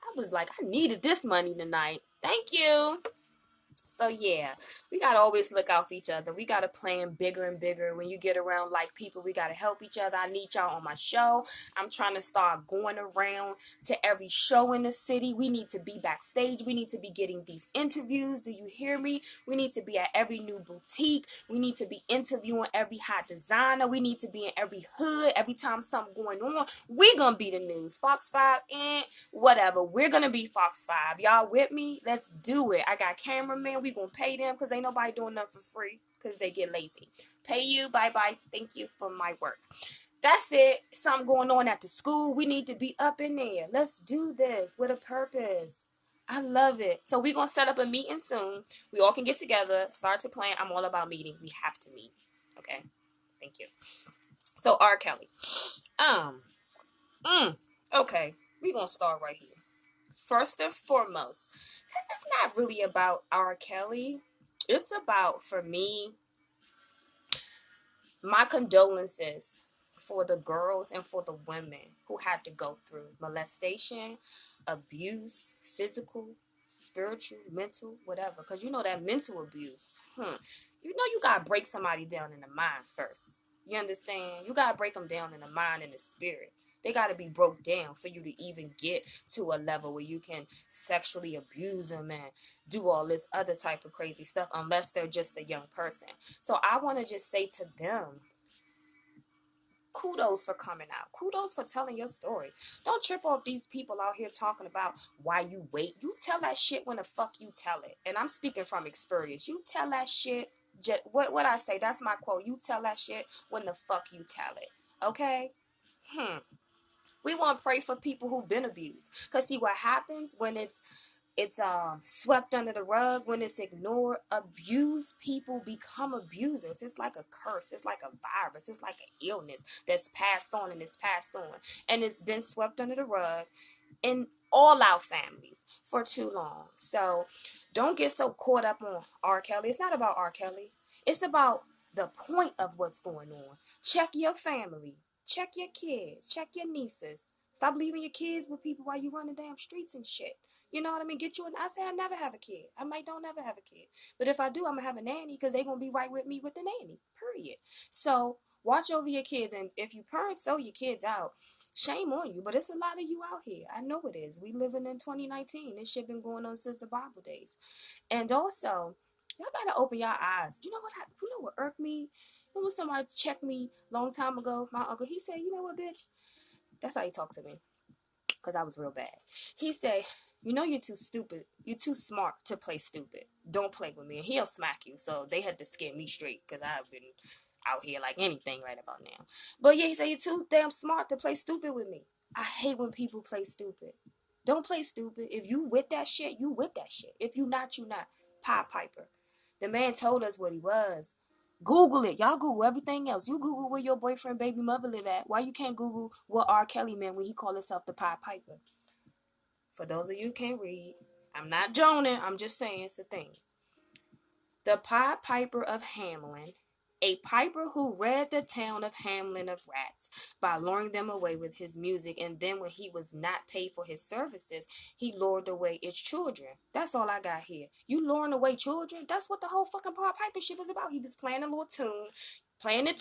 A: I was like, I needed this money tonight. Thank you. So yeah, we gotta always look out for each other. We gotta plan bigger and bigger. When you get around like people, we gotta help each other. I need y'all on my show. I'm trying to start going around to every show in the city. We need to be backstage. We need to be getting these interviews. Do you hear me? We need to be at every new boutique. We need to be interviewing every hot designer. We need to be in every hood. Every time something going on, we gonna be the news. Fox 5 and whatever. We're gonna be Fox 5. Y'all with me? Let's do it. I got cameramen. We gonna pay them because ain't nobody doing nothing for free because they get lazy. Pay you. Bye-bye. Thank you for my work. That's it. Something going on at the school. We need to be up in there. Let's do this with a purpose. I love it. So we're going to set up a meeting soon. We all can get together, start to plan. I'm all about meeting. We have to meet. Okay? Thank you. So R. Kelly. Okay. We're going to start right here. First and foremost, it's not really about R. Kelly. It's about, for me, my condolences for the girls and for the women who had to go through molestation, abuse, physical, spiritual, mental, whatever. Because you know that mental abuse, you know you got to break somebody down in the mind first. You understand? You got to break them down in the mind and the spirit. They got to be broke down for you to even get to a level where you can sexually abuse them and do all this other type of crazy stuff unless they're just a young person. So I want to just say to them, kudos for coming out. Kudos for telling your story. Don't trip off these people out here talking about why you wait. You tell that shit when the fuck you tell it. And I'm speaking from experience. You tell that shit. What I say? That's my quote. You tell that shit when the fuck you tell it. Okay? We want to pray for people who've been abused. Because see what happens when it's swept under the rug, when it's ignored. Abused people become abusers. It's like a curse. It's like a virus. It's like an illness that's passed on and it's passed on. And it's been swept under the rug in all our families for too long. So don't get so caught up on R. Kelly. It's not about R. Kelly. It's about the point of what's going on. Check your family. Check your kids. Check your nieces. Stop leaving your kids with people while you run the damn streets and shit. You know what I mean? I say I never have a kid. I might don't never have a kid. But if I do, I'm going to have a nanny because they're going to be right with me with the nanny. Period. So watch over your kids. And if you parents sell your kids out, shame on you. But it's a lot of you out here. I know it is. We living in 2019. This shit been going on since the Bible days. And also, y'all got to open your eyes. You know what irked me? You know, somebody checked me a long time ago. My uncle, he said, you know what, bitch? That's how he talked to me. Because I was real bad. He said, you know you're too stupid. You're too smart to play stupid. Don't play with me. And he'll smack you. So they had to scare me straight because I've been out here like anything right about now. But yeah, he said, you're too damn smart to play stupid with me. I hate when people play stupid. Don't play stupid. If you with that shit, you with that shit. If you not, you not. Pied Piper. The man told us what he was. Google it. Y'all Google everything else. You Google where your boyfriend, baby mother live at. Why you can't Google what R. Kelly meant when he called himself the Pied Piper? For those of you who can't read, I'm not joning. I'm just saying it's a thing. The Pied Piper of Hamelin, a piper who rid the town of Hamelin of rats by luring them away with his music, and then when he was not paid for his services, he lured away its children. That's all I got here. You luring away children? That's what the whole fucking Pied Piper shit was about. He was playing a little tune. Playing the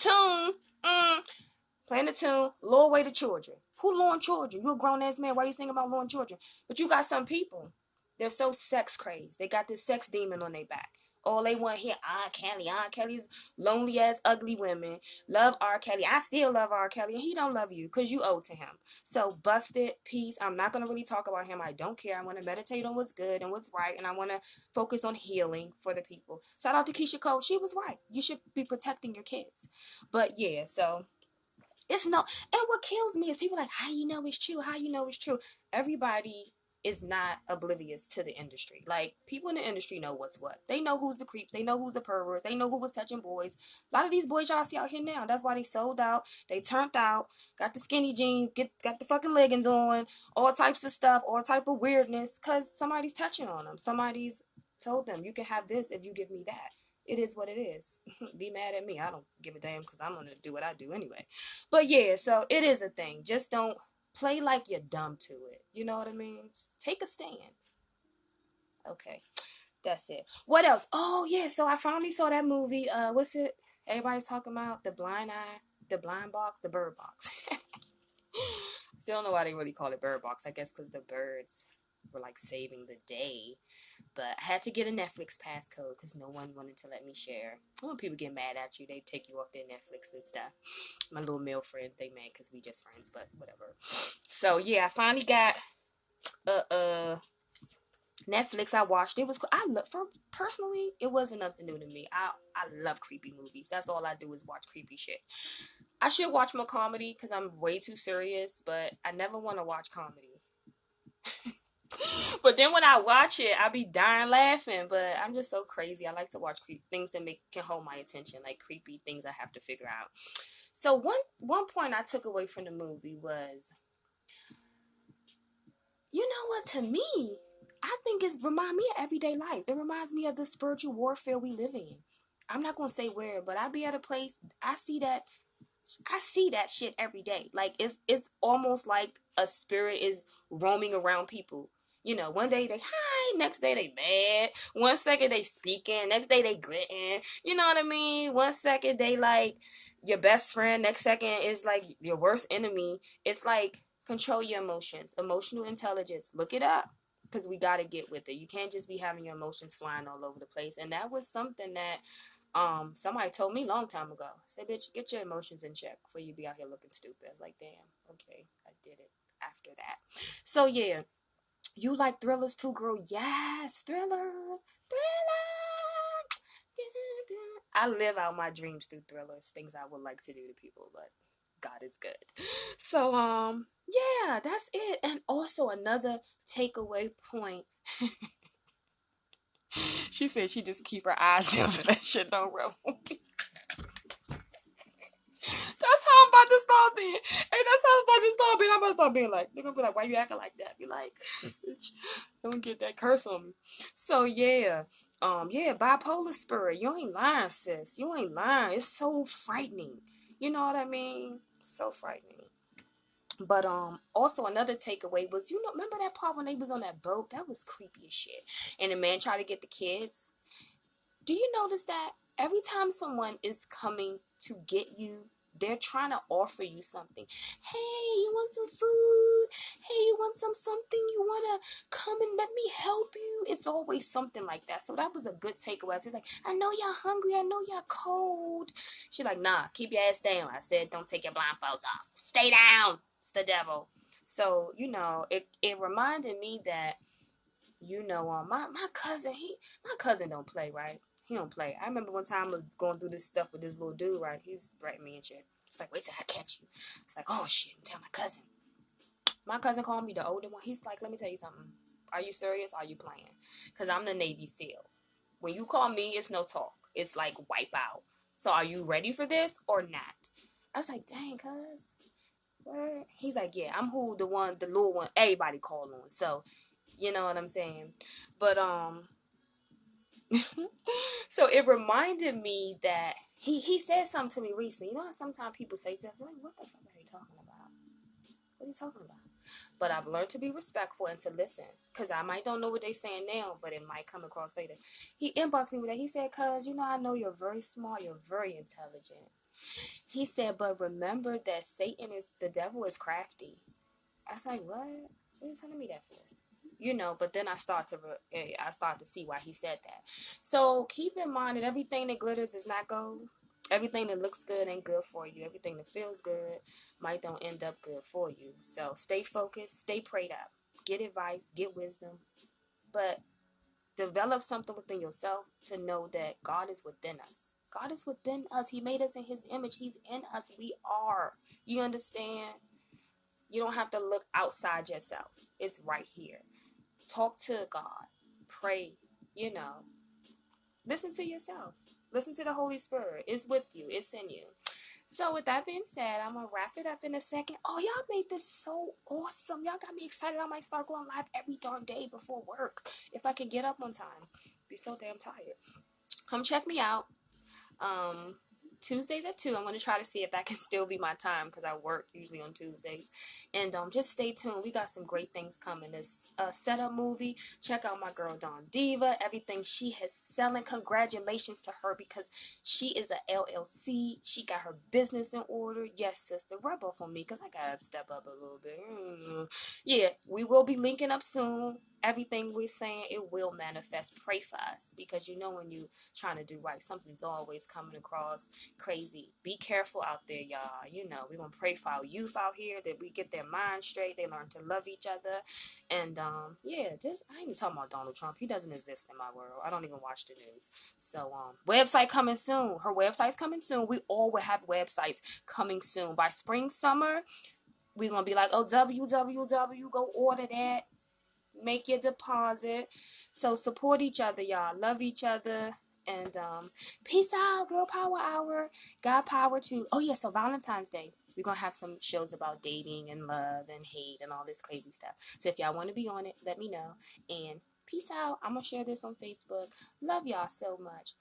A: tune, lure away the children. Who luring children? You a grown-ass man. Why you singing about luring children? But you got some people. They're so sex crazed. They got this sex demon on their back. All they want here, R. Kelly's lonely ass ugly women. Love R. Kelly. I still love R. Kelly, and he don't love you because you owe to him. So busted, peace. I'm not going to really talk about him. I don't care. I want to meditate on what's good and what's right, and I want to focus on healing for the people. Shout out to Keisha Cole. She was right. You should be protecting your kids. But yeah, so it's no, and what kills me is people like, how you know it's true? How you know it's true? Everybody is not oblivious to the industry. Like, people in the industry know what's what. They know who's the creeps. They know who's the perverts. They know who was touching boys. A lot of these boys y'all see out here now, that's why they sold out. They turned out, got the skinny jeans, got the fucking leggings on, all types of stuff, all type of weirdness, because somebody's touching on them. Somebody's told them, you can have this if you give me that. It is what it is. Be mad at me. I don't give a damn because I'm going to do what I do anyway. But yeah, so it is a thing. Just don't play like you're dumb to it. You know what I mean? Take a stand. Okay. That's it. What else? Oh yeah, so I finally saw that movie. What's it? Everybody's talking about the blind eye, the blind box, the bird box. Still don't know why they really call it bird box. I guess because the birds were like saving the day. But I had to get a Netflix passcode because no one wanted to let me share. When people get mad at you, they take you off their Netflix and stuff. My little male friends, they mad because we just friends, but whatever. So yeah, I finally got Netflix. I watched. It was I love for personally. It wasn't nothing new to me. I love creepy movies. That's all I do is watch creepy shit. I should watch more comedy because I'm way too serious, but I never want to watch comedy. But then when I watch it, I be dying laughing. But I'm just so crazy. I like to watch things that can hold my attention, like creepy things I have to figure out. So one point I took away from the movie was, you know what? To me, I think it reminds me of everyday life. It reminds me of the spiritual warfare we live in. I'm not gonna say where, but I be at a place. I see that shit every day. Like it's almost like a spirit is roaming around people. You know, one day they hi, next day they mad. 1 second they speaking, next day they gritting. You know what I mean? 1 second they like your best friend, next second is like your worst enemy. It's like control your emotions, emotional intelligence. Look it up because we got to get with it. You can't just be having your emotions flying all over the place. And that was something that somebody told me a long time ago. Say, bitch, get your emotions in check before you be out here looking stupid. I was like, damn, okay, I did it after that. So yeah, you like thrillers too, girl? Yes, thrillers, thrillers. I live out my dreams through thrillers, things I would like to do to people, but God is good. So yeah, that's it. And also another takeaway point. She said she just keep her eyes down so that shit don't ruffle me. That's how I'm about to start being. Hey, that's how I'm about to start being. I'm about to start being like, they're gonna be like, why you acting like that? Be like, bitch, don't get that curse on me. So yeah, yeah, bipolar spirit. You ain't lying, sis. You ain't lying. It's so frightening. You know what I mean? So frightening. But also another takeaway was, you know, remember that part when they was on that boat? That was creepy as shit. And the man tried to get the kids. Do you notice that every time someone is coming to get you, they're trying to offer you something. Hey, you want some food? Hey, you want something? You want to come and let me help you? It's always something like that. So that was a good takeaway. She's like, I know y'all hungry. I know y'all cold. She's like, nah, keep your ass down. I said, don't take your blindfolds off. Stay down. It's the devil. So, you know, it reminded me that, you know, my cousin don't play, right? He don't play. I remember one time I was going through this stuff with this little dude, right? He's threatening me and shit. It's like, wait till I catch you. It's like, oh shit, tell my cousin. My cousin called me the older one. He's like, let me tell you something. Are you serious? Are you playing? Because I'm the Navy SEAL. When you call me, it's no talk. It's like wipe out. So are you ready for this or not? I was like, dang, cuz. What? He's like, yeah, I'm the little one everybody call on. So, you know what I'm saying? But so it reminded me that he said something to me recently. You know how sometimes people say stuff like, what the fuck are they talking about? What are you talking about? But I've learned to be respectful and to listen. Because I might don't know what they're saying now, but it might come across later. He inboxed me with that. He said, cuz, you know, I know you're very smart. You're very intelligent. He said, but remember that the devil is crafty. I was like, what? What are you telling me that for? You know, but then I start to see why he said that. So keep in mind that everything that glitters is not gold. Everything that looks good ain't good for you. Everything that feels good might don't end up good for you. So stay focused, stay prayed up, get advice, get wisdom, but develop something within yourself to know that God is within us. God is within us. He made us in his image. He's in us. We are. You understand? You don't have to look outside yourself. It's right here. Talk to God. Pray. You know. Listen to yourself. Listen to the Holy Spirit. It's with you. It's in you. So with that being said, I'm going to wrap it up in a second. Oh, y'all made this so awesome. Y'all got me excited. I might start going live every darn day before work. If I can get up on time. Be so damn tired. Come check me out. Tuesdays at 2. I'm going to try to see if that can still be my time because I work usually on Tuesdays. And just stay tuned. We got some great things coming. This setup movie. Check out my girl Dawn Diva. Everything she has selling. Congratulations to her because she is a LLC. She got her business in order. Yes, sister. Rub off on me because I got to step up a little bit. Yeah, we will be linking up soon. Everything we're saying, it will manifest. Pray for us because you know when you trying to do right, something's always coming across crazy. Be careful out there, y'all. You know, we're gonna pray for our youth out here that we get their minds straight, they learn to love each other. And yeah, just I ain't even talking about Donald Trump. He doesn't exist in my world. I don't even watch the news. So website coming soon. Her website's coming soon. We all will have websites coming soon. By spring, summer, we're gonna be like, oh, www, go order that. Make your deposit. So support each other, y'all. Love each other. And peace out, girl power hour. God power to. Oh yeah, so Valentine's Day. We're gonna have some shows about dating and love and hate and all this crazy stuff. So if y'all want to be on it, let me know. And peace out. I'm gonna share this on Facebook. Love y'all so much.